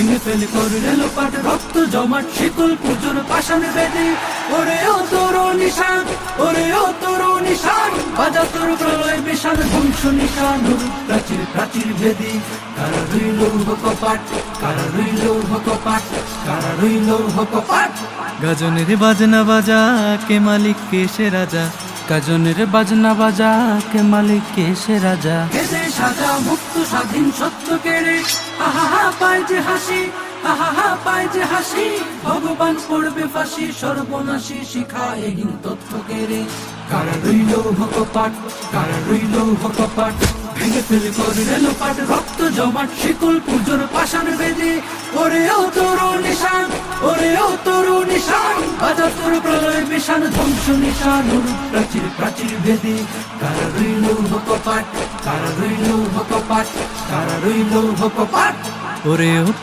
ভেঙে ফেলে করলে লোপাট রক্ত জমাট শিকল পুজোর পাষাণ বেদে ওরে ও তোর নিশান ওরে ও তোর নিশান বাজা তোর প্রলয় বিশাল ধ্বংস নিশান প্রাচীর প্রাচীর ভেদে কারা রইল কপাট কারা রইল কপাট কারা রইল কপাট গাজনের বাজনা বাজা কে মালিক কে সে রাজা, গাজনের বাজনা বাজা কে মালিক কে সে রাজা। এদে সাজা মুক্ত স্বাধীন সত্য কেড়ে আহা হা পায় যে হাসি আহা হা পায় যে হাসি ভগবান পড়বে ফাঁসি সর্বনাশী শিখায় এহীন তথ্য কেড়ে কারা রইল কপাট কারা রইল কপাট ভেঙে ফেলে করলে লোপাট রক্ত জমাট শিকল পুজোর পাষাণ বেদে ওরে ও তোর নিশান ওরে ও তোর নিশান বাজা তোর প্রলয় বিশাল ধ্বংস নিশান প্রাচীর প্রাচীর ভেদে কারা রইল কপাট কারা রইল কপাট কারা রইল কপাট ওরে ও